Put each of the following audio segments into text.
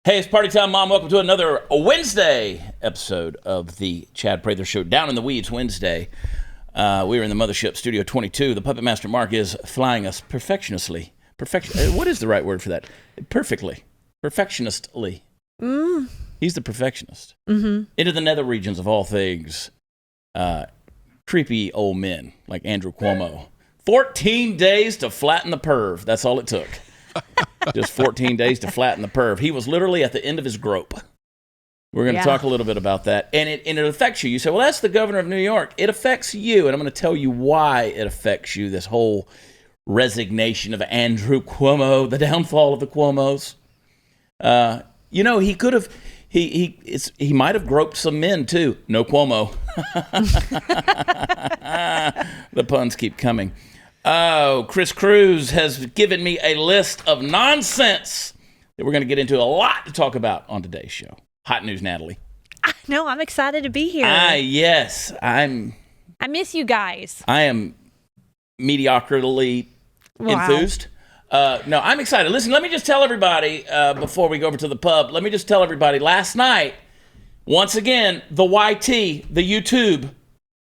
Hey, it's party time, Mom. Welcome to another Wednesday episode of the Chad Prather Show. Down in the Weeds Wednesday. We are in the Mothership Studio 22. The Puppet Master Mark is flying us perfectionistly. What is the right word for that? Perfectly. Perfectionistly. He's the perfectionist. Into the nether regions of all things. Creepy old men like Andrew Cuomo. 14 days to flatten the perv. That's all it took. Just 14 days to flatten the perv. He was literally at the end of his grope. We're going to talk a little bit about that. And it affects you. You say, well, that's the governor of New York. It affects you. And I'm going to tell you why it affects you, this whole resignation of Andrew Cuomo, the downfall of the Cuomos. He could have, he might have groped some men too. No Cuomo. The puns keep coming. Oh, Chris Cruz has given me a list of nonsense that we're going to get into a lot to talk about on today's show. Hot news, Natalie. No, I'm excited to be here. Yes, I miss you guys. I am mediocrely enthused. No, I'm excited. Listen, let me just tell everybody before we go over to the pub, let me just tell everybody, last night, once again, the YT, the YouTube,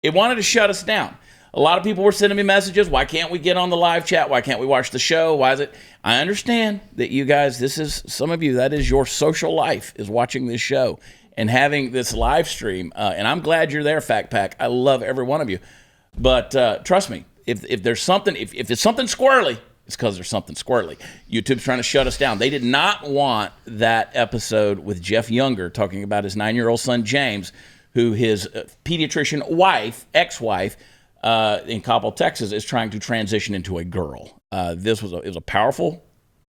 it wanted to shut us down. A lot of people were sending me messages. Why can't we get on the live chat? Why can't we watch the show? Why is it? I understand that you guys, some of you, that is your social life, is watching this show and having this live stream. And I'm glad you're there, Fact Pack. I love every one of you. But trust me, if there's something, if it's something squirrely, it's because there's something squirrely. YouTube's trying to shut us down. They did not want that episode with Jeff Younger talking about his 9-year-old son, James, who his pediatrician ex-wife, in Coppell, Texas, is trying to transition into a girl. It was a powerful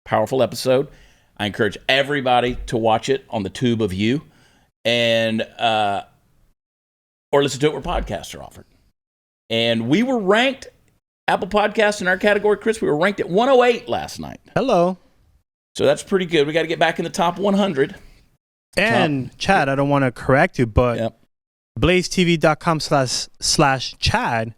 episode. I encourage everybody to watch it on the tube of you, and or listen to it where podcasts are offered. And we were ranked, Apple Podcasts in our category, Chris, we were ranked at 108 last night. Hello. So that's pretty good. We got to get back in the top 100. And Chad, I don't want to correct you, but Yep. blazetv.com/Chad,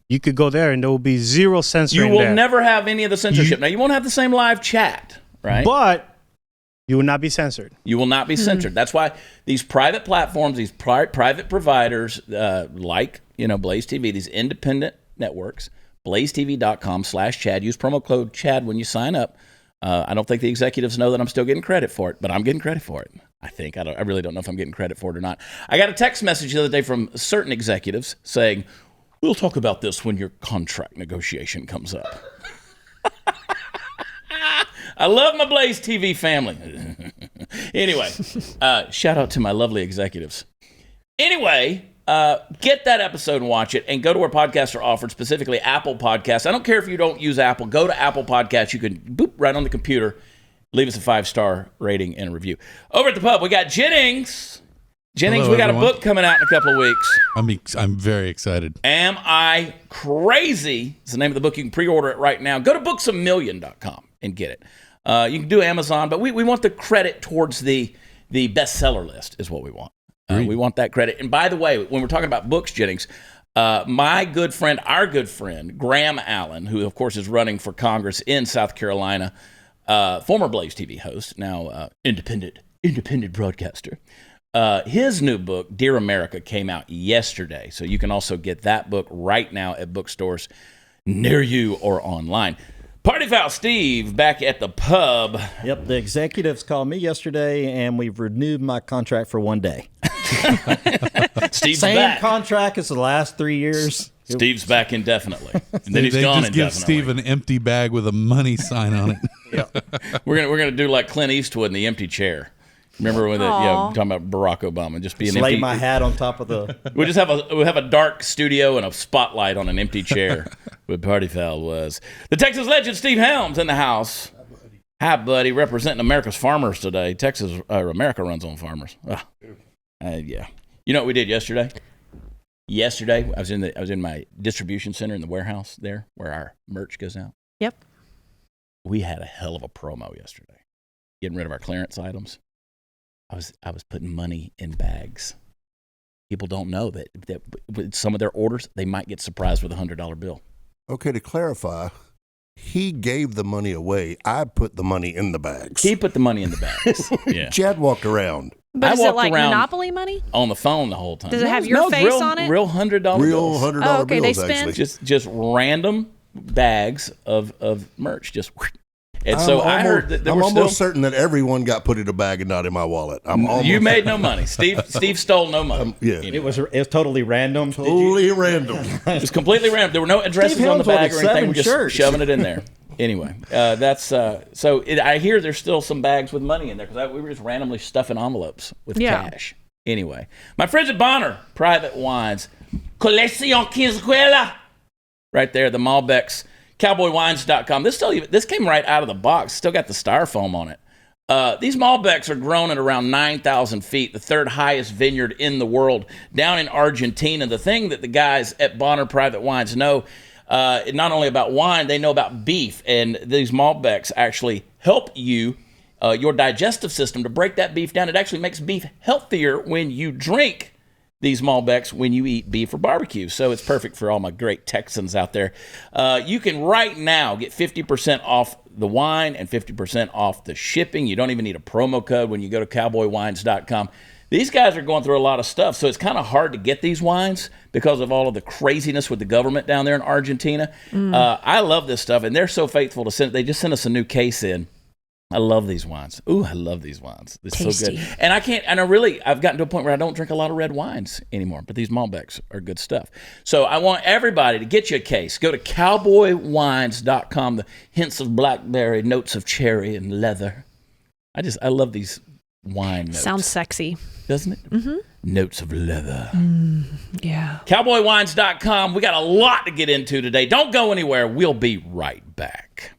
you could go there and there will be zero censoring. You will never have any of the censorship. Now, you won't have the same live chat, right? But you will not be censored. You will not be censored. That's why these private platforms, these private providers like, Blaze TV, these independent networks, blazetv.com/Chad. Use promo code Chad when you sign up. I don't think the executives know that I'm still getting credit for it, but I'm getting credit for it. I think. I really don't know if I'm getting credit for it or not. I got a text message the other day from certain executives saying, we'll talk about this when your contract negotiation comes up. I love my Blaze TV family. Anyway, shout out to my lovely executives. Anyway, get that episode and watch it, and go to where podcasts are offered, specifically Apple Podcasts. I don't care if you don't use Apple. Go to Apple Podcasts. You can boop right on the computer. Leave us a 5-star rating and a review. Over at the pub, we got Jennings. Hello, we got everyone. A book coming out in a couple of weeks. I'm very excited. Am I Crazy? It's the name of the book. You can pre-order it right now. Go to booksamillion.com and get it. You can do Amazon, but we want the credit towards the bestseller list is what we want. We want that credit. And by the way, when we're talking about books, Jennings, our good friend, Graham Allen, who, of course, is running for Congress in South Carolina, former Blaze TV host, now independent broadcaster. His new book, Dear America, came out yesterday. So you can also get that book right now at bookstores near you or online. Party Foul Steve back at the pub. Yep, the executives called me yesterday, and we've renewed my contract for 1 day. Steve's Same back. contract as the last 3 years. Steve's back indefinitely. And then They he's gone just give indefinitely. Steve an empty bag with a money sign on it. We're gonna do like Clint Eastwood in The Empty Chair. Remember when talking about Barack Obama, just be an Just lay empty. my hat on top of the... We just have a dark studio and a spotlight on an empty chair. What Party Foul was. The Texas legend Steve Helms in the house. Hi, buddy. Representing America's farmers today. America runs on farmers. Yeah. You know what we did yesterday? Yesterday, I was in my distribution center in the warehouse there, where our merch goes out. Yep. We had a hell of a promo yesterday, getting rid of our clearance items. I was putting money in bags. People don't know that with some of their orders, they might get surprised with $100 bill. Okay, to clarify, He gave the money away. I put the money in the bags. He put the money in the bags. Yeah. Chad walked around. But is it walked like around Monopoly money? on the phone the whole time. Does it have your face real, on it? Real $100 Real bills. $100 Oh, okay, they bills, spend- actually. Just random bags of merch. Just and so I heard that there I'm were almost still. certain that everyone got put in a bag and not in my wallet. You made no money. Steve stole no money. Yeah. It was totally random. Totally random. It was completely random. There were no addresses Steve on the Helms bag or ordered anything. We're 7 just shirts. shoving it in there. Anyway, I hear there's still some bags with money in there because we were just randomly stuffing envelopes with cash. Anyway, my friends at Bonner Private Wines, Colección Quinzuela, right there, the Malbecs, cowboywines.com. This came right out of the box. Still got the styrofoam on it. These Malbecs are grown at around 9,000 feet, the third highest vineyard in the world, down in Argentina. The thing that the guys at Bonner Private Wines know, not only about wine, they know about beef. And these Malbecs actually help you, your digestive system, to break that beef down. It actually makes beef healthier when you drink these Malbecs when you eat beef or barbecue. So it's perfect for all my great Texans out there. You can right now get 50% off the wine and 50% off the shipping. You don't even need a promo code when you go to cowboywines.com. These guys are going through a lot of stuff, so it's kind of hard to get these wines because of all of the craziness with the government down there in Argentina. I love this stuff, and they're so faithful to send. They just sent us a new case in. I love these wines. Ooh, I love these wines. It's so good. And I've gotten to a point where I don't drink a lot of red wines anymore, but these Malbecs are good stuff. So I want everybody to get you a case. Go to cowboywines.com. The hints of blackberry, notes of cherry and leather. I love these wine notes. Sounds sexy. Doesn't it? Mm-hmm. Notes of leather. Yeah. Cowboywines.com. We got a lot to get into today. Don't go anywhere. We'll be right back.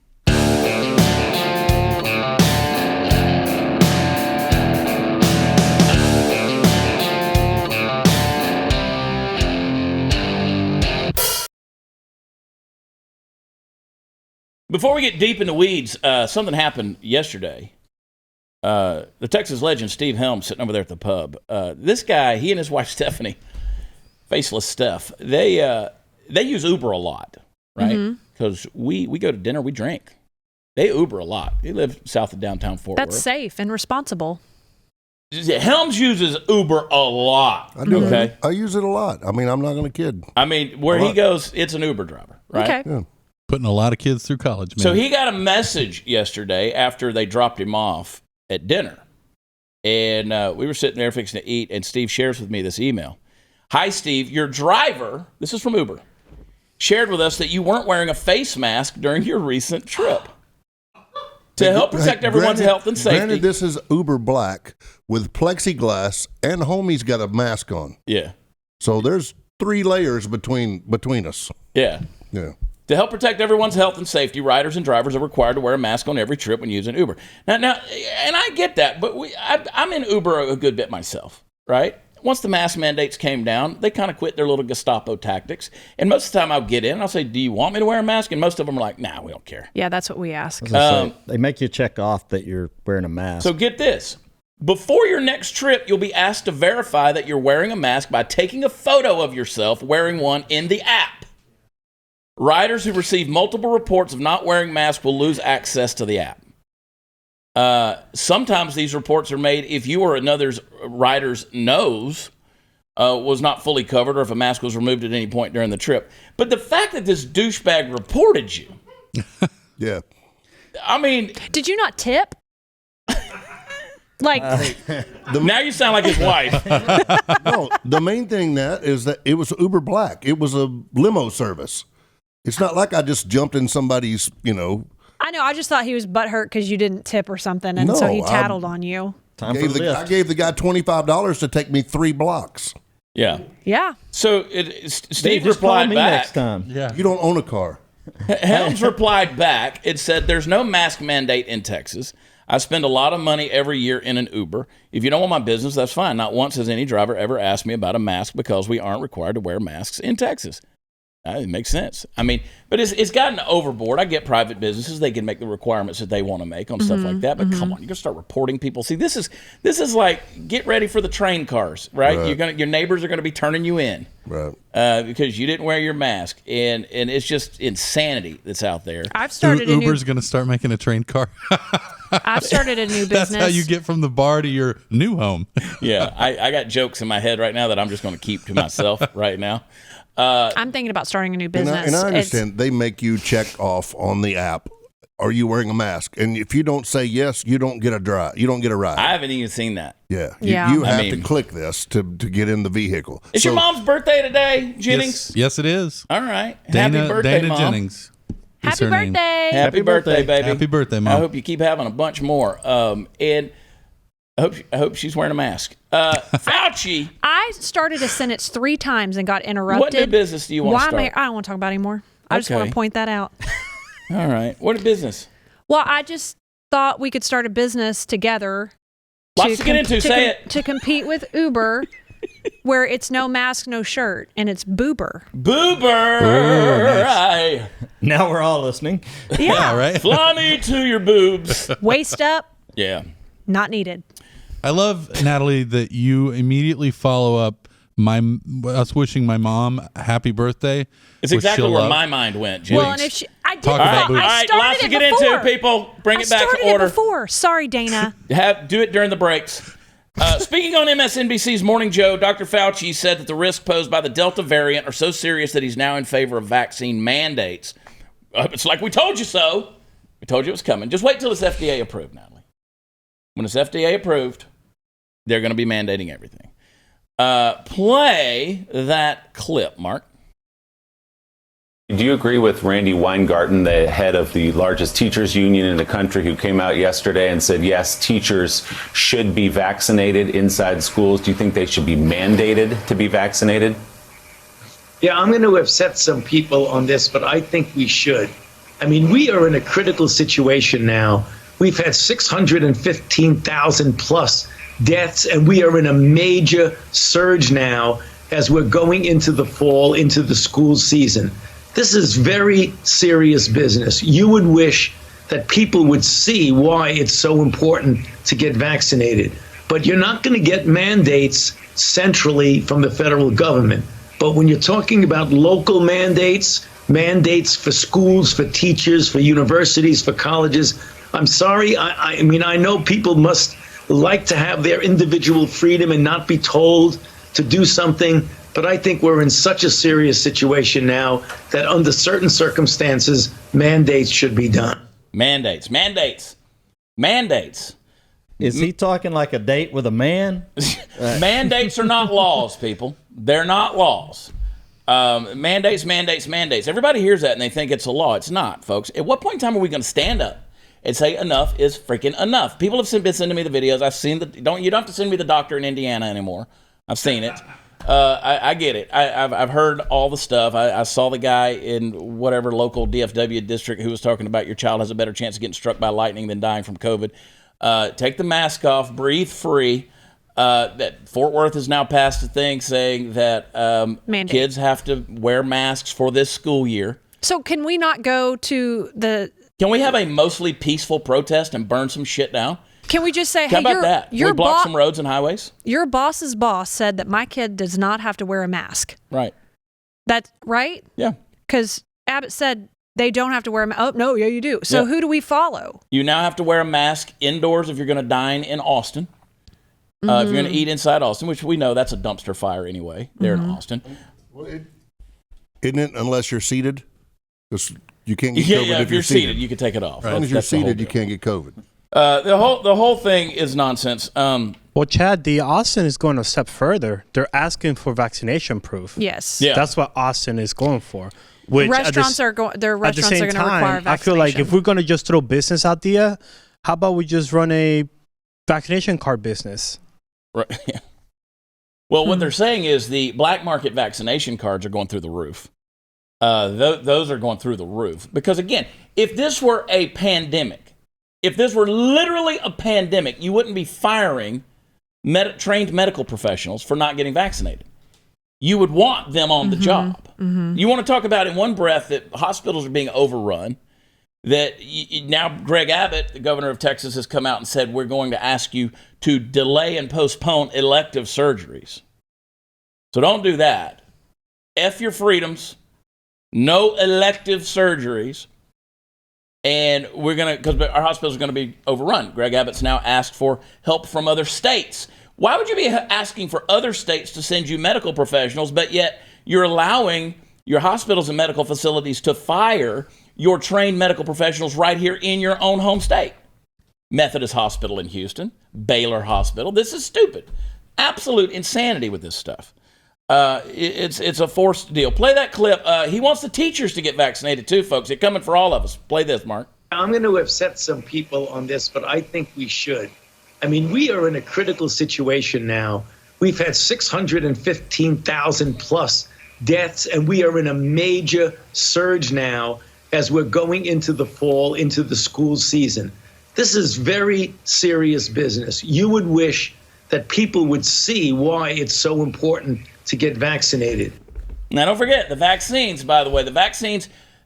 Before we get deep in the weeds, something happened yesterday. The Texas legend Steve Helms sitting over there at the pub. This guy, he and his wife Stephanie, faceless Steph, they use Uber a lot, right? Because we go to dinner, we drink. They Uber a lot. They live south of downtown Fort Worth. That's safe and responsible. Helms uses Uber a lot. I do. Okay. I use it a lot. I mean, I'm not going to kid. I mean, where he goes, it's an Uber driver, right? Okay. Yeah. Putting a lot of kids through college, man. So he got a message yesterday after they dropped him off at dinner. And we were sitting there fixing to eat, and Steve shares with me this email. Hi, Steve. Your driver, this is from Uber, shared with us that you weren't wearing a face mask during your recent trip. To help protect everyone's health and safety. Granted, this is Uber Black with plexiglass, and homie's got a mask on. Yeah. So there's 3 layers between us. Yeah. Yeah. To help protect everyone's health and safety, riders and drivers are required to wear a mask on every trip when using Uber. Now, and I get that, but I'm in Uber a good bit myself, right? Once the mask mandates came down, they kind of quit their little Gestapo tactics. And most of the time I'll get in and I'll say, do you want me to wear a mask? And most of them are like, nah, we don't care. Yeah, that's what we ask. They make you check off that you're wearing a mask. So get this. Before your next trip, you'll be asked to verify that you're wearing a mask by taking a photo of yourself wearing one in the app. Riders who receive multiple reports of not wearing masks will lose access to the app. Sometimes these reports are made if you or another rider's nose was not fully covered or if a mask was removed at any point during the trip. But the fact that this douchebag reported you. Yeah. I mean. Did you not tip? Now you sound like his wife. No, the main thing that is that it was Uber Black. It was a limo service. It's not like I just jumped in somebody's, I know. I just thought he was butthurt because you didn't tip or something, and so he tattled on you. Time for the lift. I gave the guy $25 to take me 3 blocks. Yeah. Yeah. So Steve just call replied me back. next time. Yeah. You don't own a car. Helms replied back. It said, there's no mask mandate in Texas. I spend a lot of money every year in an Uber. If you don't want my business, that's fine. Not once has any driver ever asked me about a mask because we aren't required to wear masks in Texas. It makes sense. I mean, but it's gotten overboard. I get private businesses; they can make the requirements that they want to make on stuff like that. But come on, you're gonna start reporting people. See, this is like get ready for the train cars, right? Your neighbors are gonna be turning you in, Right. Because you didn't wear your mask, and it's just insanity that's out there. I've started Uber's going to start making a train car. I've started a new business. That's how you get from the bar to your new home. Yeah, I got jokes in my head right now that I'm just going to keep to myself right now. I'm thinking about starting a new business. And I understand they make you check off on the app. Are you wearing a mask? And if you don't say yes, you don't get a drive. You don't get a ride. I haven't even seen that. Yeah. Yeah. You have to click this to get in the vehicle. Is your mom's birthday today, Jennings? Yes, it is. All right. Happy birthday, Dana Mom. Jennings. Happy birthday. Happy birthday, baby. Happy birthday, Mom. I hope you keep having a bunch more. And I hope she's wearing a mask. Fauci. I started a sentence 3 times and got interrupted. What new business do you want to start? I don't want to talk about it anymore. I just want Okay. to point that out. All right. What business? Well, I just thought we could start a business together. Lots to get into. Say it. To compete with Uber, where it's no mask, no shirt, and it's Boober. Boober. Aye. Now we're all listening. Yeah, right? Fly me to your boobs. Waist up, Yeah. not needed. I love, Natalie, that you immediately follow up us wishing my mom happy birthday. It's which exactly she'll where love. my mind went, Jennings. Well, and if I did, Talk about boobs. All I right, started lots to it get before. into, people. Bring it back I to started order. it before. Sorry, Dana. Do it during the breaks. Speaking on MSNBC's Morning Joe, Dr. Fauci said that the risk posed by the Delta variant are so serious that he's now in favor of vaccine mandates. It's like we told you so. We told you it was coming. Just wait till it's FDA approved, Natalie. When it's FDA approved, they're going to be mandating everything. Play that clip, Mark. Do you agree with Randy Weingarten, the head of the largest teachers union in the country, who came out yesterday and said, yes, teachers should be vaccinated inside schools? Do you think they should be mandated to be vaccinated? Yeah, I'm going to upset some people on this, but I think we should. I mean, we are in a critical situation now. We've had 615,000 plus deaths, and we are in a major surge now as we're going into the fall, into the school season. This is very serious business. You would wish that people would see why it's so important to get vaccinated. But you're not going to get mandates centrally from the federal government. But when you're talking about local mandates for schools, for teachers, for universities, for colleges, I'm sorry. I mean, I know people must like to have their individual freedom and not be told to do something. But I think we're in such a serious situation now that under certain circumstances, mandates should be done. Mandates. Is he talking like a date with a man? Mandates are not laws, people. They're not laws. Mandates. Everybody hears that and they think it's a law. It's not, folks. At what point in time are we going to stand up and say enough is freaking enough? People have been sending me the videos. I've seen you don't have to send me the doctor in Indiana anymore. I've seen it. I get it. I've heard all the stuff. I saw the guy in whatever local DFW district who was talking about your child has a better chance of getting struck by lightning than dying from COVID. Take the mask off. Breathe free. That Fort Worth has now passed a thing saying that kids have to wear masks for this school year. So can we not go to the... Can we have a mostly peaceful protest and burn some shit down? Can we just say, How hey, about that? We block some roads and highways? Your boss's boss said that my kid does not have to wear a mask. Right. That's right? Yeah. Because Abbott said they don't have to wear a mask. Oh, no, yeah, you do. So who do we follow? You now have to wear a mask indoors if you're going to dine in Austin. If you're going to eat inside Austin, which we know that's a dumpster fire anyway, there in Austin. Well, isn't it unless you're seated? Because you can't get COVID if you're seated. You can take it off. As long as you're seated, you can't get COVID. The whole thing is nonsense. Well, Chad, the Austin is going a step further. They're asking for vaccination proof. Yes. Yeah. That's what Austin is going for. Which restaurants are going. Their at the restaurants same are going to require time, I vaccination. feel like if we're going to just throw business out there, how about we just run a vaccination card business? Right. Yeah. Well, what they're saying is the black market vaccination cards are going through the roof. Those are going through the roof because again, if this were a pandemic. If this were literally a pandemic, you wouldn't be firing trained medical professionals for not getting vaccinated. you would want them on the job. You want to talk about in one breath that hospitals are being overrun, that now Greg Abbott, the governor of Texas, has come out and said, we're going to ask you to delay and postpone elective surgeries. So don't do that. F your freedoms. No elective surgeries. And we're going to, because our hospitals are going to be overrun. Greg Abbott's now asked for help from other states. Why would you be asking for other states to send you medical professionals, but yet you're allowing your hospitals and medical facilities to fire your trained medical professionals right here in your own home state? Methodist Hospital in Houston, Baylor Hospital. This is stupid. Absolute insanity with this stuff. It's a forced deal. Play that clip. He wants the teachers to get vaccinated too, folks. It's coming for all of us. Play this, Mark. I'm going to upset some people on this, but I think we should. I mean, we are in a critical situation now. We've had 615,000 plus deaths, and we are in a major surge now as we're going into the fall, into the school season. This is very serious business. You would wish that people would see why it's so important to get vaccinated. Now, don't forget, the vaccines, by the way,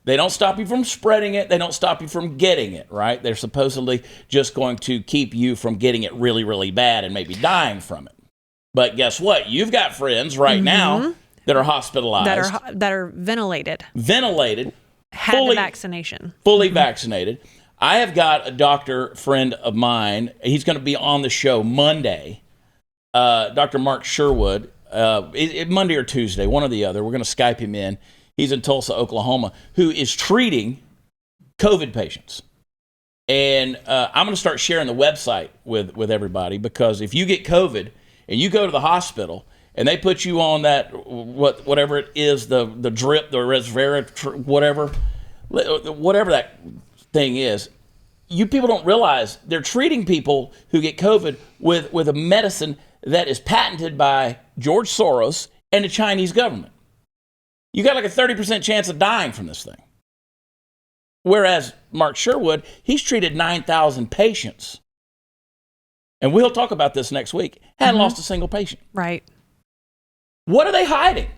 they don't stop you from spreading it. They don't stop you from getting it, right? They're supposedly just going to keep you from getting it really, really bad and maybe dying from it. But guess what? You've got friends right now that are hospitalized. That are ventilated. Had the vaccination. Fully vaccinated. I have got a doctor friend of mine. He's going to be on the show Monday. Dr. Mark Sherwood. Monday or Tuesday, one or the other. We're going to Skype him in. He's in Tulsa, Oklahoma, who is treating COVID patients. And I'm going to start sharing the website with everybody, because if you get COVID and you go to the hospital and they put you on that, whatever it is, the drip, the resveratrol, whatever that thing is, you people don't realize they're treating people who get COVID with a medicine that is patented by George Soros and the Chinese government. You got like a 30% chance of dying from this thing. Whereas Mark Sherwood, he's treated 9,000 patients. And we'll talk about this next week. Hadn't lost a single patient. Right. What are they hiding?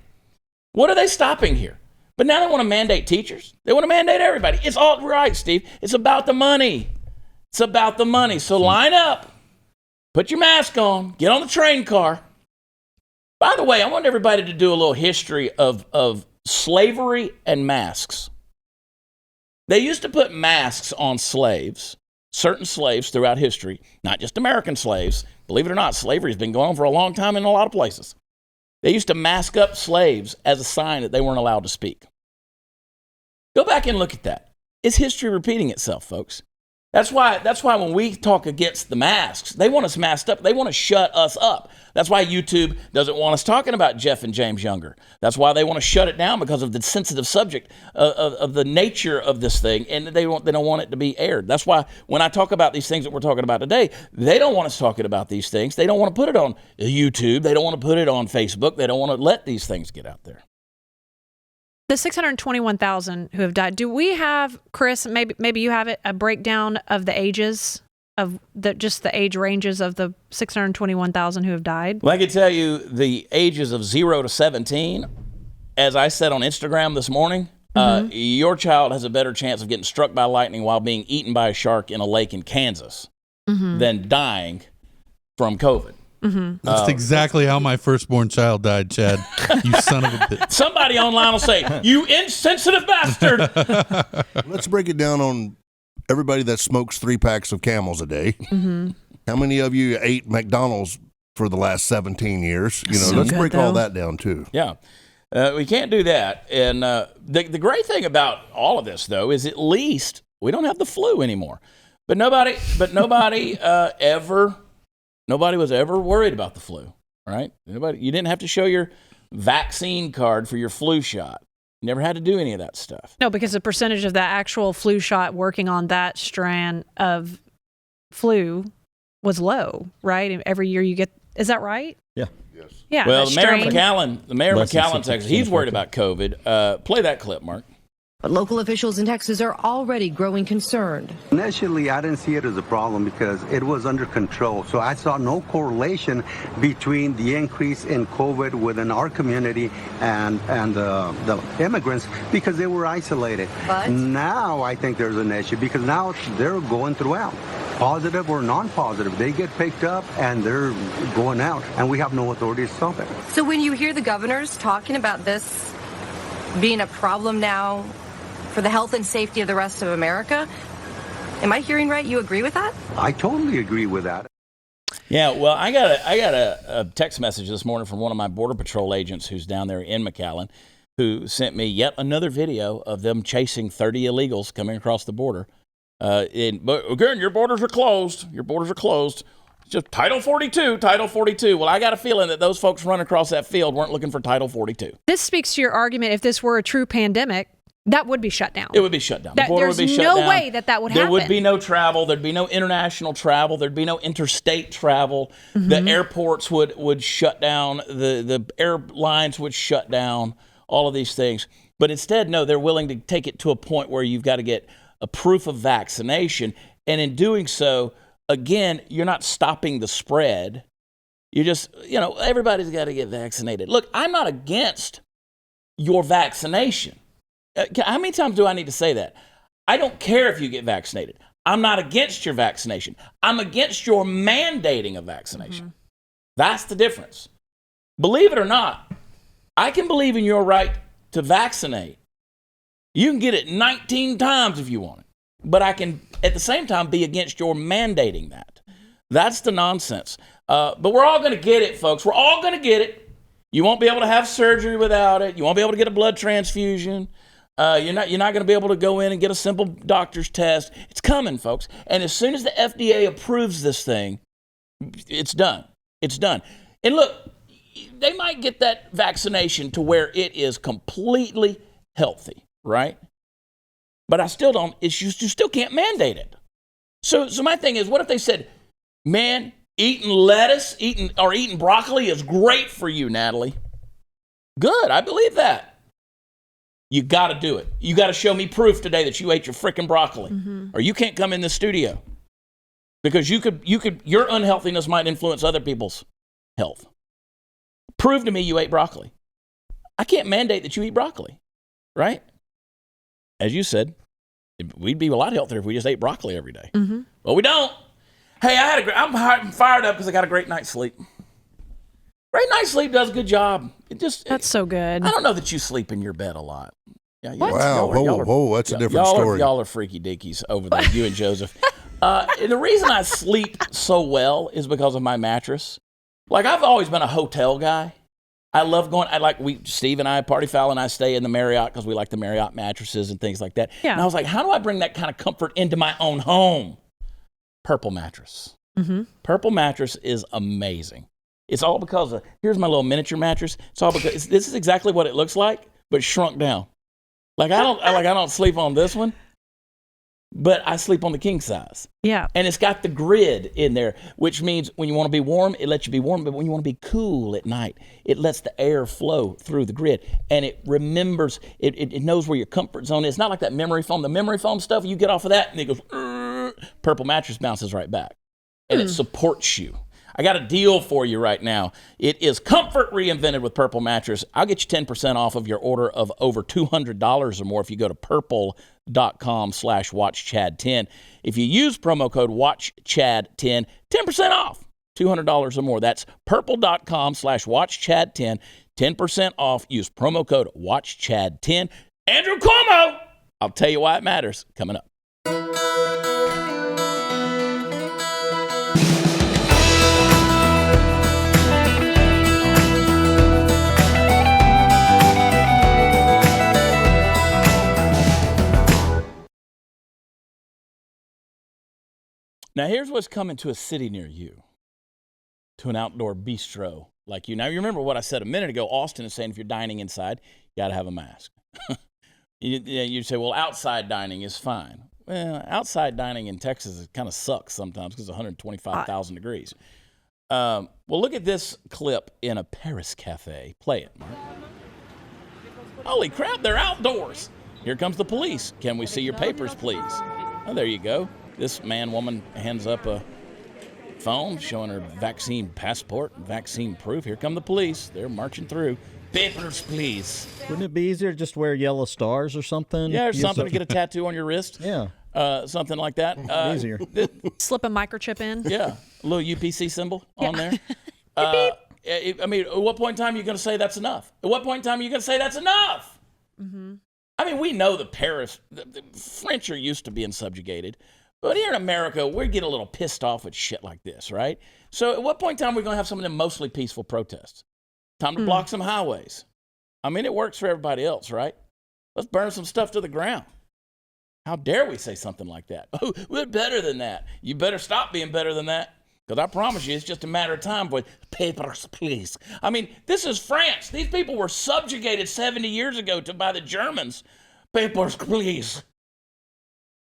What are they stopping here? But now they want to mandate teachers. They want to mandate everybody. It's all right, Steve. It's about the money. It's about the money. So line up. Put your mask on. Get on the train car. By the way, I want everybody to do a little history of slavery and masks. They used to put masks on slaves, certain slaves throughout history, not just American slaves. Believe it or not, slavery has been going on for a long time in a lot of places. They used to mask up slaves as a sign that they weren't allowed to speak. Go back and look at that. It's history repeating itself, folks. That's why when we talk against the masks, they want us masked up. They want to shut us up. That's why YouTube doesn't want us talking about Jeff and James Younger. That's why they want to shut it down, because of the sensitive subject of the nature of this thing, and they don't want it to be aired. That's why when I talk about these things that we're talking about today, they don't want us talking about these things. They don't want to put it on YouTube. They don't want to put it on Facebook. They don't want to let these things get out there. The 621,000 who have died. Do we have, Chris, maybe you have it, a breakdown of the ages of just the age ranges of the 621,000 who have died? Well, I can tell you the ages of 0 to 17, as I said on Instagram this morning, your child has a better chance of getting struck by lightning while being eaten by a shark in a lake in Kansas than dying from COVID. That's exactly how my firstborn child died, Chad. You son of a bitch. Somebody online will say, "You insensitive bastard." Let's break it down on everybody that smokes 3 packs of Camels a day. How many of you ate McDonald's for the last 17 years? Let's break all that down too. Yeah. We can't do that. And the great thing about all of this, though, is at least we don't have the flu anymore. But nobody was ever worried about the flu, right? You didn't have to show your vaccine card for your flu shot. You never had to do any of that stuff. No, because the percentage of the actual flu shot working on that strand of flu was low, right? Every year you get, is that right? Yeah. Yes. Yeah. Well, the mayor of McAllen, Texas, he's worried about COVID. Play that clip, Mark. But local officials in Texas are already growing concerned. Initially, I didn't see it as a problem because it was under control. So I saw no correlation between the increase in COVID within our community and the immigrants because they were isolated. But now I think there's an issue because now they're going throughout. Positive or non-positive, they get picked up and they're going out, and we have no authority to stop it. So when you hear the governors talking about this being a problem now for the health and safety of the rest of America, am I hearing right? You agree with that? I totally agree with that. Yeah, well, I got a text message this morning from one of my Border Patrol agents who's down there in McAllen, who sent me yet another video of them chasing 30 illegals coming across the border. But again, your borders are closed. Your borders are closed. It's just Title 42, Title 42. Well, I got a feeling that those folks running across that field weren't looking for Title 42. This speaks to your argument. If this were a true pandemic, that would be shut down. It would be shut down. The border would be shut There's down. no way that would happen. There would be no travel. There'd be no international travel. There'd be no interstate travel. Mm-hmm. The airports would shut down. The airlines would shut down. All of these things. But instead, no, they're willing to take it to a point where you've got to get a proof of vaccination. And in doing so, again, you're not stopping the spread. You're just, everybody's got to get vaccinated. Look, I'm not against your vaccination. How many times do I need to say that? I don't care if you get vaccinated. I'm not against your vaccination. I'm against your mandating of vaccination. Mm-hmm. That's the difference. Believe it or not, I can believe in your right to vaccinate. You can get it 19 times if you want it. But I can, at the same time, be against your mandating that. That's the nonsense. But we're all going to get it, folks. We're all going to get it. You won't be able to have surgery without it. You won't be able to get a blood transfusion. You're not going to be able to go in and get a simple doctor's test. It's coming, folks. And as soon as the FDA approves this thing, it's done. It's done. And look, they might get that vaccination to where it is completely healthy, right? But I still don't, you still can't mandate it. So my thing is, what if they said, man, eating lettuce, eating broccoli is great for you, Natalie. Good, I believe that. You got to do it. You got to show me proof today that you ate your frickin' broccoli, or you can't come in the studio because your unhealthiness might influence other people's health. Prove to me you ate broccoli. I can't mandate that you eat broccoli, right? As you said, we'd be a lot healthier if we just ate broccoli every day. Mm-hmm. Well, we don't. Hey, I'm fired up because I got a great night's sleep. Great night's sleep does a good job. That's so good. I don't know that you sleep in your bed a lot. Yeah, wow, whoa, that's a different story. Y'all are freaky dickies over there, you and Joseph. The reason I sleep so well is because of my mattress. Like, I've always been a hotel guy. I love going. Steve and I, Party Foul and I stay in the Marriott because we like the Marriott mattresses and things like that. Yeah. And I was like, how do I bring that kind of comfort into my own home? Purple mattress. Mm-hmm. Purple mattress is amazing. It's all because here's my little miniature mattress. It's all because this is exactly what it looks like, but shrunk down. I don't sleep on this one, but I sleep on the king size. Yeah. And it's got the grid in there, which means when you want to be warm, it lets you be warm. But when you want to be cool at night, it lets the air flow through the grid. And it remembers, it knows where your comfort zone is. It's not like that memory foam. The memory foam stuff, you get off of that and it goes, Purple mattress bounces right back. And it supports you. I got a deal for you right now. It is comfort reinvented with Purple mattress. I'll get you 10% off of your order of over $200 or more if you go to purple.com/watchchad10. If you use promo code watchchad10, 10% off, $200 or more. That's purple.com/watchchad10, 10% off. Use promo code watchchad10. Andrew Cuomo, I'll tell you why it matters, coming up. Now, here's what's coming to a city near you, to an outdoor bistro like you. Now, you remember what I said a minute ago. Austin is saying if you're dining inside, you got to have a mask. You'd say, well, outside dining is fine. Well, outside dining in Texas, it kind of sucks sometimes because it's 125,000 degrees. Well, look at this clip in a Paris cafe. Play it, Mark. Holy crap, they're outdoors. Here comes the police. Can we see your papers, please? Oh, there you go. This woman hands up a phone showing her vaccine passport, vaccine proof. Here come the police. They're marching through. Papers, please. Wouldn't it be easier to just wear yellow stars or something? Yeah, or something to get a tattoo on your wrist. Yeah. Something like that. Easier. Slip a microchip in. Yeah, a little UPC symbol on there. I mean, at what point in time are you going to say that's enough? At what point in time are you going to say that's enough? Mm-hmm. I mean, we know the French are used to being subjugated, but here in America, we get a little pissed off at shit like this, right? So at what point in time are we going to have some of them mostly peaceful protests? Time to block some highways. I mean, it works for everybody else, right? Let's burn some stuff to the ground. How dare we say something like that? Oh, we're better than that. You better stop being better than that. Because I promise you, it's just a matter of time for papers, please. I mean, this is France. These people were subjugated 70 years ago by the Germans. Papers, please.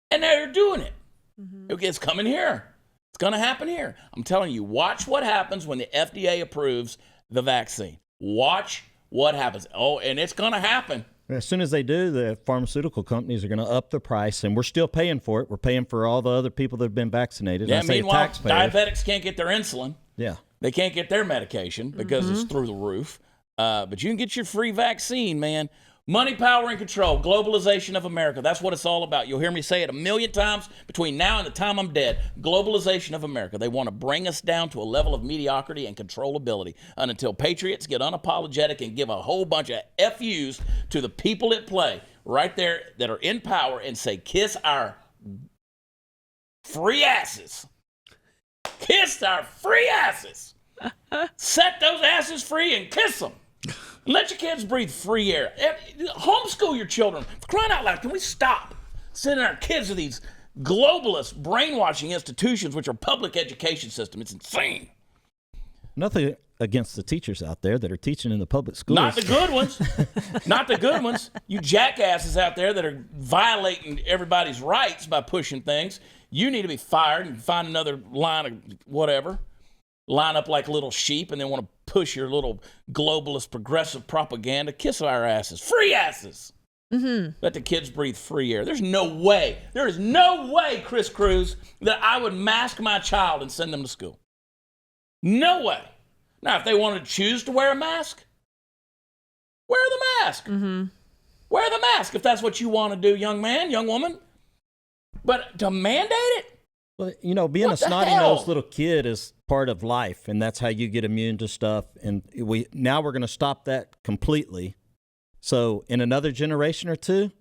And they're doing it. Mm-hmm. It's coming here. It's going to happen here. I'm telling you, watch what happens when the FDA approves the vaccine. Watch what happens. Oh, and it's going to happen. As soon as they do, the pharmaceutical companies are going to up the price, and we're still paying for it. We're paying for all the other people that have been vaccinated. Yeah, meanwhile, diabetics can't get their insulin. Yeah. They can't get their medication because it's through the roof. But you can get your free vaccine, man. Money, power, and control. Globalization of America. That's what it's all about. You'll hear me say it a million times between now and the time I'm dead. Globalization of America. They want to bring us down to a level of mediocrity and controllability. And until patriots get unapologetic and give a whole bunch of FUs to the people at play right there that are in power and say, kiss our free asses. Kiss our free asses. Set those asses free and kiss them. Let your kids breathe free air. Homeschool your children. For crying out loud, can we stop sending our kids to these globalist brainwashing institutions, which are public education system? It's insane. Nothing against the teachers out there that are teaching in the public schools. Not the good ones. Not the good ones. You jackasses out there that are violating everybody's rights by pushing things. You need to be fired and find another line of whatever. Line up like little sheep and then want to push your little globalist progressive propaganda. Kiss our asses. Free asses. Mm-hmm. Let the kids breathe free air. There is no way, Chris Cruz, that I would mask my child and send them to school. No way. Now, if they wanted to choose to wear a mask, wear the mask. Mm-hmm. Wear the mask if that's what you want to do, young man, young woman. But to mandate it? Well, you know, being a snotty-nosed little kid is part of life, and that's how you get immune to stuff. And we're going to stop that completely. So in another generation or two,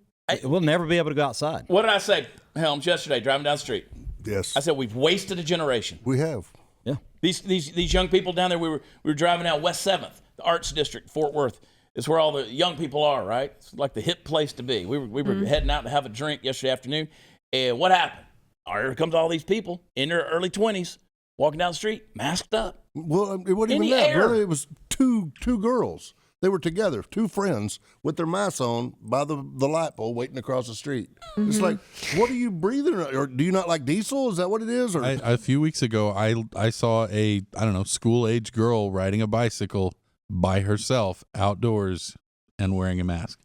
we'll never be able to go outside. What did I say, Helms, yesterday, driving down the street? Yes. I said we've wasted a generation. We have. Yeah. These young people down there, we were driving down West 7th, the Arts District, Fort Worth. It's where all the young people are, right? It's like the hip place to be. We were heading out to have a drink yesterday afternoon, and what happened? Here comes all these people in their early 20s walking down the street, masked up. Well, it wasn't even that, brother. It was two girls. They were together, two friends with their masks on by the light pole waiting across the street. Mm-hmm. It's like, what are you breathing? Or do you not like diesel? Is that what it is? Or a few weeks ago, I saw a school-age girl riding a bicycle by herself outdoors and wearing a mask.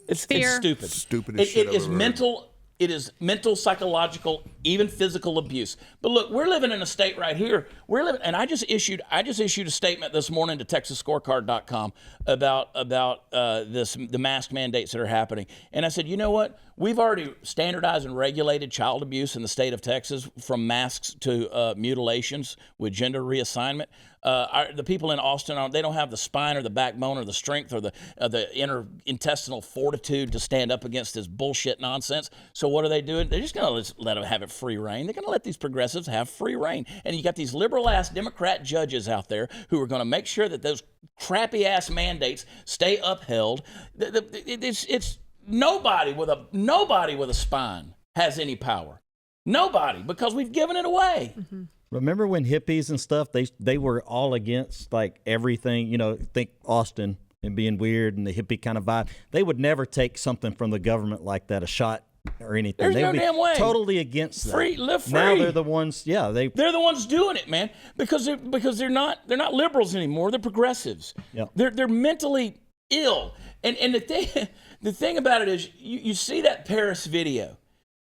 It's stupid. Stupidest shit it is mental. It is mental, psychological, even physical abuse. But look, we're living in a state right here. And I just issued a statement this morning to TexasScorecard.com about the mask mandates that are happening. And I said, you know what? We've already standardized and regulated child abuse in the state of Texas, from masks to mutilations with gender reassignment. The people in Austin, they don't have the spine or the backbone or the strength or the inner intestinal fortitude to stand up against this bullshit nonsense. So what are they doing? They're just going to let them have it free reign. They're going to let these progressives have free reign. And you got these liberal-ass Democrat judges out there who are going to make sure that those crappy-ass mandates stay upheld. It's nobody with a spine has any power. Nobody, because we've given it away. Mm-hmm. Remember when hippies and stuff, they were all against like everything, think Austin and being weird and the hippie kind of vibe. They would never take something from the government like that, a shot or anything. There's no damn way. Totally against that. Live free. Now they're the ones, they're the ones doing it, man, because they're not liberals anymore. They're progressives. Yeah. They're mentally ill. And the thing about it is, you see that Paris video.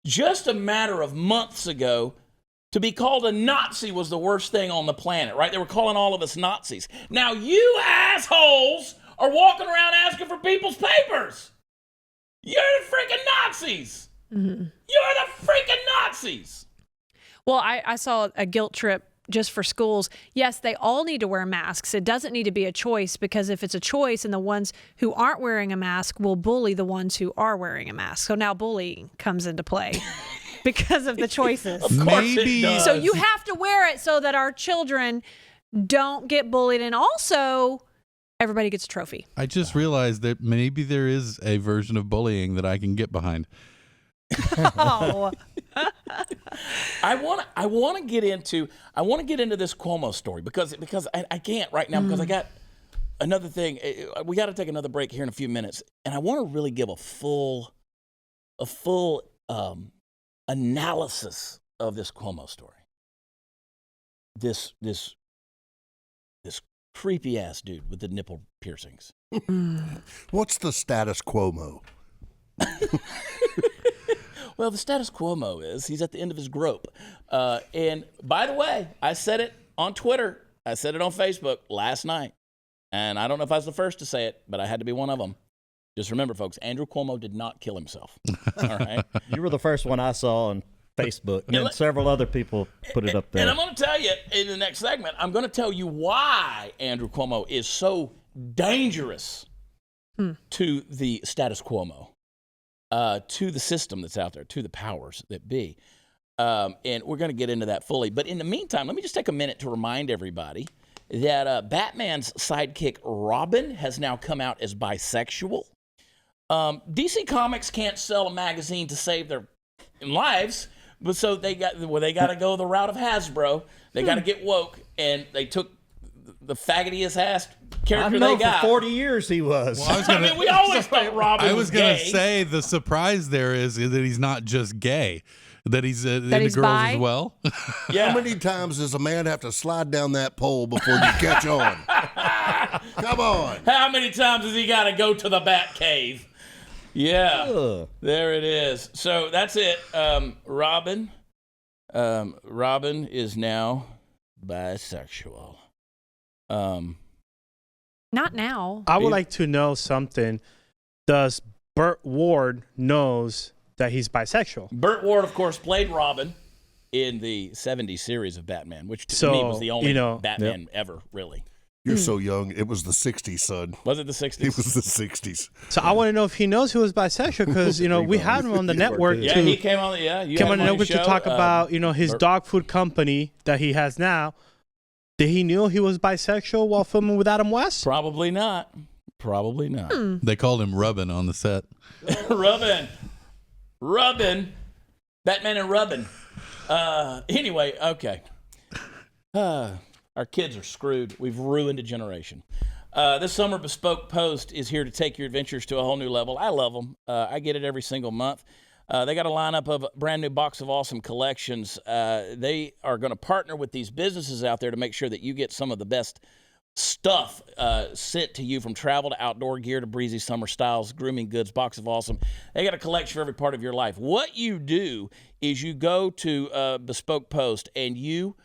Just a matter of months ago, to be called a Nazi was the worst thing on the planet, right? They were calling all of us Nazis. Now you assholes are walking around asking for people's papers. You're the freaking Nazis. Mm-hmm. You're the freaking Nazis. Well, I saw a guilt trip just for schools. Yes, they all need to wear masks. It doesn't need to be a choice, because if it's a choice and the ones who aren't wearing a mask will bully the ones who are wearing a mask. So now bullying comes into play because of the choices. Of course it does. So you have to wear it so that our children don't get bullied, and also everybody gets a trophy. I just realized that maybe there is a version of bullying that I can get behind. Oh. I want to get into this Cuomo story because I can't right now because I got another thing. We got to take another break here in a few minutes, and I want to really give a full analysis of this Cuomo story. This creepy ass dude with the nipple piercings. What's the status Cuomo? Well, the status Cuomo is he's at the end of his grope. And by the way, I said it on Twitter. I said it on Facebook last night. And I don't know if I was the first to say it, but I had to be one of them. Just remember, folks, Andrew Cuomo did not kill himself. All right. You were the first one I saw on Facebook, and then several other people put it up there. And I'm going to tell you in the next segment, I'm going to tell you why Andrew Cuomo is so dangerous to the status Cuomo. To the system that's out there, to the powers that be. And we're going to get into that fully. But in the meantime, let me just take a minute to remind everybody that Batman's sidekick Robin has now come out as bisexual. DC Comics can't sell a magazine to save their lives, but so they got to go the route of Hasbro. They got to get woke, and they took the faggotiest ass character they got. For 40 years he was. Well, I mean, we always thought Robin was gay. I was going to say the surprise there is that he's not just gay, that he's into girls bi? as well. Yeah. How many times does a man have to slide down that pole before you catch on? Come on. How many times has he got to go to the Bat Cave? Yeah, there it is. So that's it. Robin is now bisexual. Not now. I would like to know something. Does Burt Ward knows that he's bisexual? Burt Ward, of course, played Robin in the 70s series of Batman, which to me was the only Batman ever, really. You're so young. It was the 60s, son. Was it the 60s? It was the 60s. So I want to know if he knows he was bisexual, because we had him on the network. Yeah, he came on. Yeah, you came had on the network to talk about Burt. his dog food company that he has now. Did he know he was bisexual while filming with Adam West? Probably not. They called him Rubbin on the set. Rubbin. Batman and Rubbin. Anyway, okay. Our kids are screwed. We've ruined a generation. This summer, Bespoke Post is here to take your adventures to a whole new level. I love them. I get it every single month. They got a lineup of a brand new box of awesome collections. They are going to partner with these businesses out there to make sure that you get some of the best stuff sent to you, from travel to outdoor gear to breezy summer styles, grooming goods, box of awesome. They got a collection for every part of your life. What you do is you go to Bespoke Post and you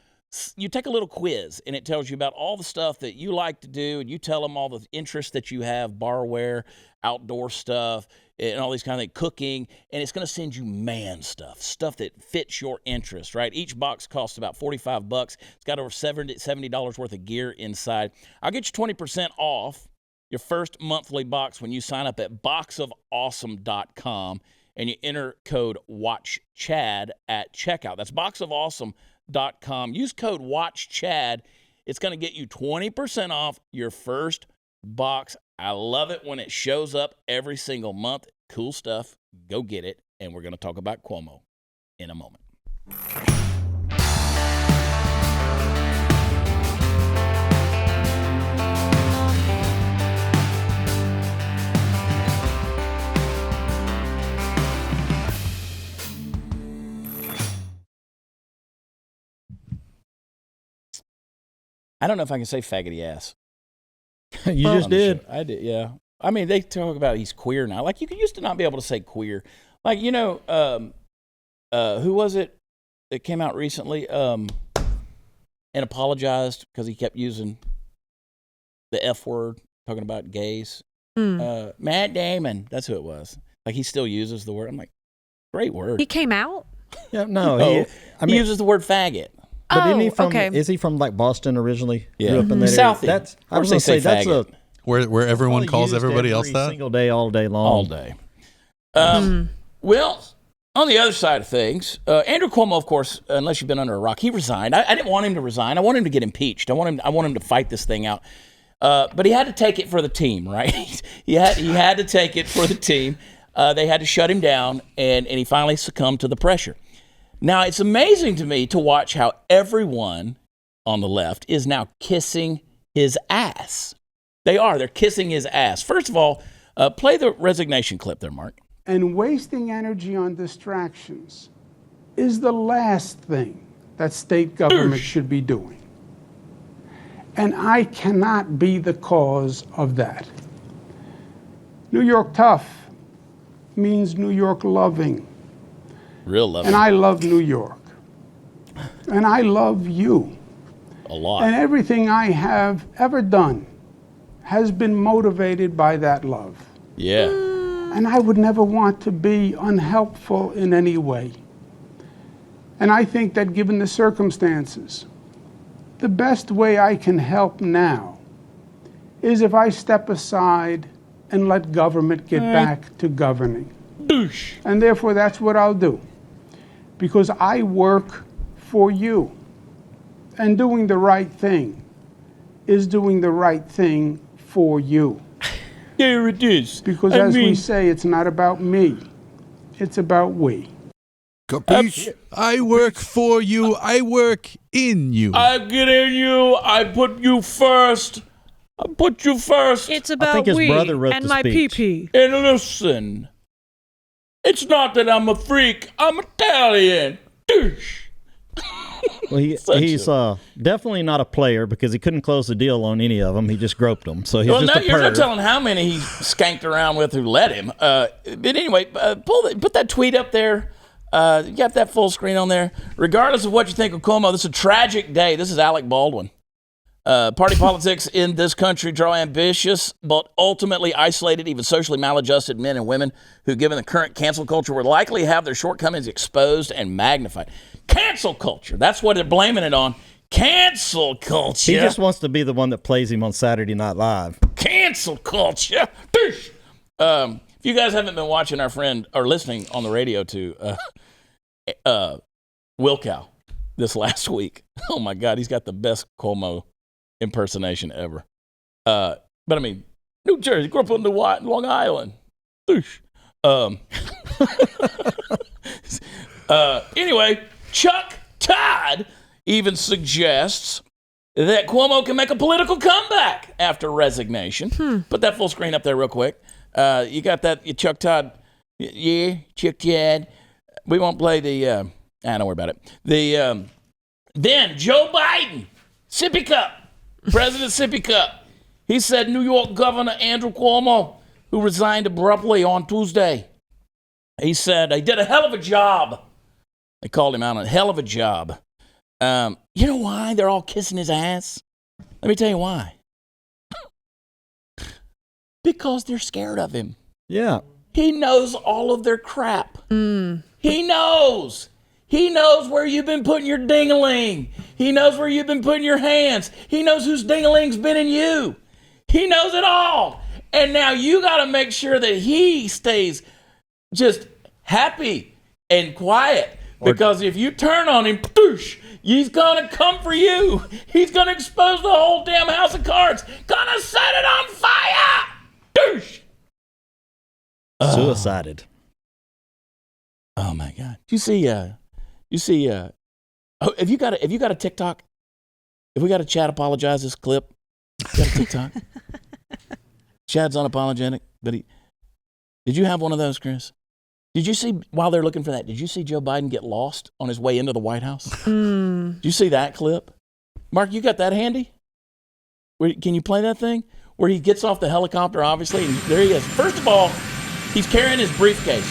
take a little quiz, and it tells you about all the stuff that you like to do, and you tell them all the interests that you have, barware, outdoor stuff, and all these kind of things, cooking, and it's going to send you man stuff that fits your interest, right? Each box costs about $45. It's got over $70 worth of gear inside. I'll get you 20% off your first monthly box when you sign up at boxofawesome.com and you enter code WATCHCHAD at checkout. That's boxofawesome.com. Use code WATCHCHAD. It's going to get you 20% off your first box. I love it when it shows up every single month. Cool stuff. Go get it. And we're going to talk about Cuomo in a moment. I don't know if I can say faggoty ass. You just did. I did, yeah. I mean, they talk about he's queer now. Like, you used to not be able to say queer. Like, who was it that came out recently and apologized because he kept using the F word, talking about gays? Matt Damon. That's who it was. Like, he still uses the word. I'm like, great word. He came out? Yeah, no. He uses the word faggot. But isn't he from, okay. is he from like Boston originally? Yeah. Grew up in that Southie. area? I was Or going to say, that's faggot. Where everyone probably calls used everybody else every that? single day, all day long. All day. Well, on the other side of things, Andrew Cuomo, of course, unless you've been under a rock, he resigned. I didn't want him to resign. I wanted him to get impeached. I want him to fight this thing out. But he had to take it for the team, right? he had to take it for the team. They had to shut him down, and he finally succumbed to the pressure. Now, it's amazing to me to watch how everyone on the left is now kissing his ass. They're kissing his ass. First of all, play the resignation clip there, Mark. And wasting energy on distractions is the last thing that state government should be doing. And I cannot be the cause of that. New York tough means New York loving. Real loving. And I love New York. And I love you. A lot. And everything I have ever done has been motivated by that love. Yeah. And I would never want to be unhelpful in any way. And I think that given the circumstances, the best way I can help now is if I step aside and let government get back to governing. And therefore, that's what I'll do. Because I work for you. And doing the right thing is doing the right thing for you. There it is. Because as we say, it's not about me. It's about we. Capiche? I work for you. I work in you. I get in you. I put you first. I put you first. It's I about think his we brother wrote and the my speech. pee-pee. And listen, it's not that I'm a freak. I'm Italian. Douche. Well, he's definitely not a player because he couldn't close the deal on any of them. He just groped them. So he's just a you're not perv. telling how many he skanked around with who let him. But anyway, put that tweet up there. You got that full screen on there. Regardless of what you think of Cuomo, this is a tragic day. This is Alec Baldwin. Party politics in this country draw ambitious, but ultimately isolated, even socially maladjusted men and women who, given the current cancel culture, would likely have their shortcomings exposed and magnified. Cancel culture. That's what they're blaming it on. Cancel culture. He just wants to be the one that plays him on Saturday Night Live. Cancel culture. If you guys haven't been watching our friend or listening on the radio to Wilkow this last week, oh my God, he's got the best Cuomo impersonation ever. But I mean, New Jersey, grew up on Long Island. Anyway, Chuck Todd even suggests that Cuomo can make a political comeback after resignation. Put that full screen up there real quick. You got that, Chuck Todd? Yeah, Chuck Todd. We won't play the, don't worry about it. Then Joe Biden, Sippy Cup, President Sippy Cup. He said New York Governor Andrew Cuomo, who resigned abruptly on Tuesday, he said he did a hell of a job. They called him out on a hell of a job. You know why they're all kissing his ass? Let me tell you why. Because they're scared of him. Yeah. He knows all of their crap. He knows. He knows where you've been putting your ding-a-ling. He knows where you've been putting your hands. He knows whose ding-a-ling's been in you. He knows it all. And now you got to make sure that he stays just happy and quiet. Because if you turn on him, he's going to come for you. He's going to expose the whole damn house of cards. Going to set it on fire. Suicided. Oh my God! You see? Have you got a TikTok? If we got a Chad apologizes clip, you got a TikTok. Chad's unapologetic, but did you have one of those, Chris? Did you see, while they're looking for that, did you see Joe Biden get lost on his way into the White House? Did you see that clip? Mark, you got that handy? Can you play that thing? where he gets off the helicopter, obviously, and there he is. First of all, he's carrying his briefcase.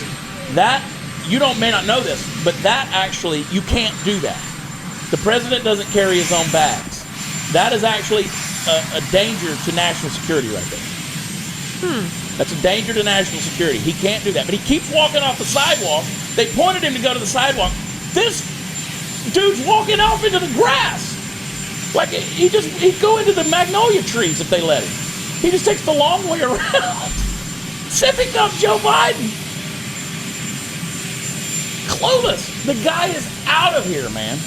That, you may not know this, but that actually, you can't do that. The president doesn't carry his own bags. That is actually a danger to national security right there. That's a danger to national security. He can't do that. But he keeps walking off the sidewalk. They pointed him to go to the sidewalk. This dude's walking off into the grass. Like, he'd go into the magnolia trees if they let him. He just takes the long way around. Sipping up Joe Biden. Clueless. The guy is out of here, man.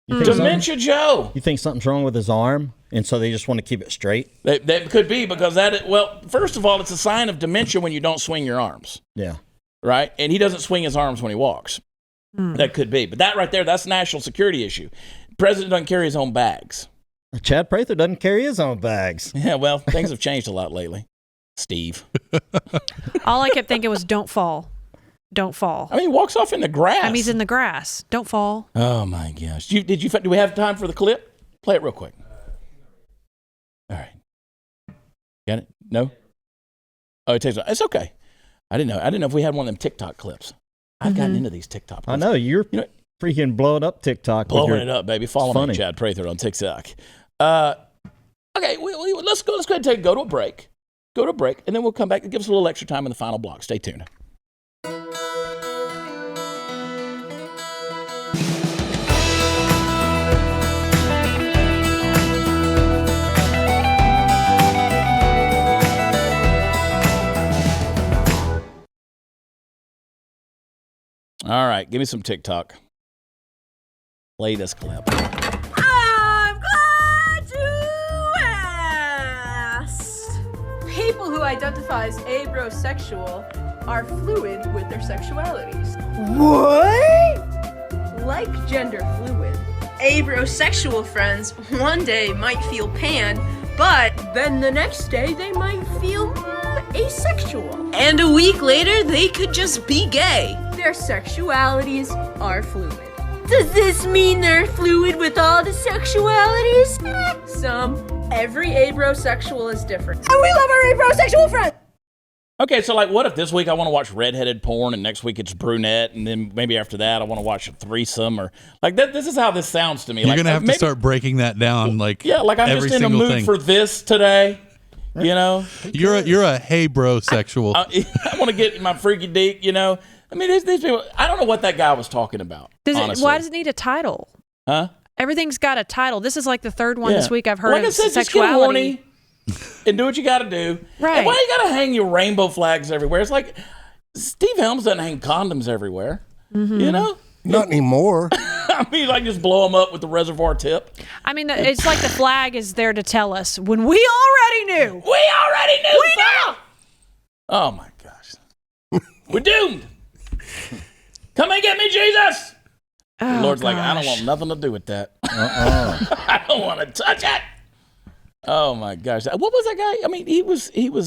Dementia Joe. You think something's wrong with his arm, and so they just want to keep it straight? That could be, because first of all, it's a sign of dementia when you don't swing your arms. Yeah. Right? And he doesn't swing his arms when he walks. That could be. But that right there, that's a national security issue. The president doesn't carry his own bags. Chad Prather doesn't carry his own bags. Yeah, well, things have changed a lot lately. Steve. All I kept thinking was, don't fall. Don't fall. I mean, he walks off in the grass. I mean, he's in the grass. Don't fall. Oh, my gosh. Do we have time for the clip? Play it real quick. All right. Got it? No? Oh, it's okay. I didn't know if we had one of them TikTok clips. I've gotten into these TikTok clips. I know. You're freaking blowing up TikTok. Blowing it up, baby. Follow me, Chad Prather, on TikTok. Okay, let's go ahead and go to a break. Go to a break, and then we'll come back and give us a little extra time in the final block. Stay tuned. All right, give me some TikTok. Play this clip. I'm glad you asked. People who identify as abrosexual are fluid with their sexualities. What? Like gender fluid, abrosexual friends one day might feel pan, but then the next day they might feel asexual. And a week later, they could just be gay. Their sexualities are fluid. Does this mean they're fluid with all the sexualities? Some. Every abrosexual is different. And we love our abrosexual friends! Okay, so what if this week I want to watch redheaded porn, and next week it's brunette, and then maybe after that I want to watch a threesome, or that? This is how this sounds to me. You're gonna have to start breaking that down, I'm just in the mood for this today. You know, you're a hey bro sexual. I want to get my freaky deek. I mean, these people. I don't know what that guy was talking about. Why does it need a title? Huh? Everything's got a title. This is like the third one this week I've heard of said, sexuality. Just get horny and do what you got to do. Right? And why you got to hang your rainbow flags everywhere? It's like Steve Helms doesn't hang condoms everywhere. Mm-hmm. Not anymore. I mean, just blow them up with the reservoir tip. I mean, it's like the flag is there to tell us when we already knew. We already knew. We know. Oh my gosh, we're doomed. Come and get me, Jesus. The Lord's like, I don't want nothing to do with that. I don't want to touch it. Oh my gosh, what was that guy? I mean, he was. You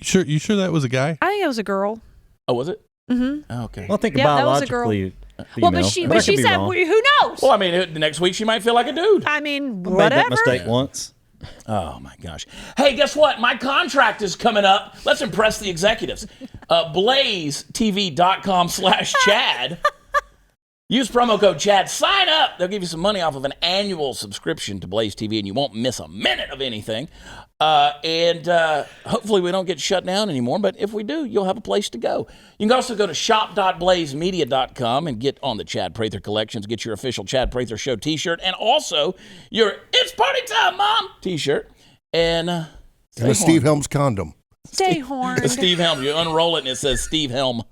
sure that was a guy? I think it was a girl. Oh, was it? Mm-hmm. Okay. Well, I think biologically. Well, but she said, who knows? Well, I mean, the next week she might feel like a dude. I mean, whatever. I made that mistake once. Oh my gosh. Hey, guess what? My contract is coming up. Let's impress the executives. BlazeTV.com/Chad. Use promo code Chad. Sign up. They'll give you some money off of an annual subscription to Blaze TV, and you won't miss a minute of anything. And hopefully we don't get shut down anymore, but if we do, you'll have a place to go. You can also go to shop.blazemedia.com and get on the Chad Prather collections, get your official Chad Prather Show t-shirt, and also your It's Party Time, Mom t-shirt. And a Steve Helms condom. Stay horned. Steve Helm. You unroll it and it says Steve Helm.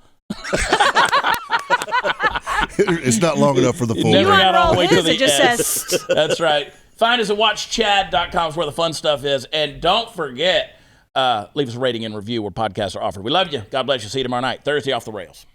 It's not long enough for the full. Never got all the way to it the just S. says. That's right. Find us at watchchad.com is where the fun stuff is. And don't forget, leave us a rating and review where podcasts are offered. We love you. God bless you. See you tomorrow night. Thursday Off the Rails.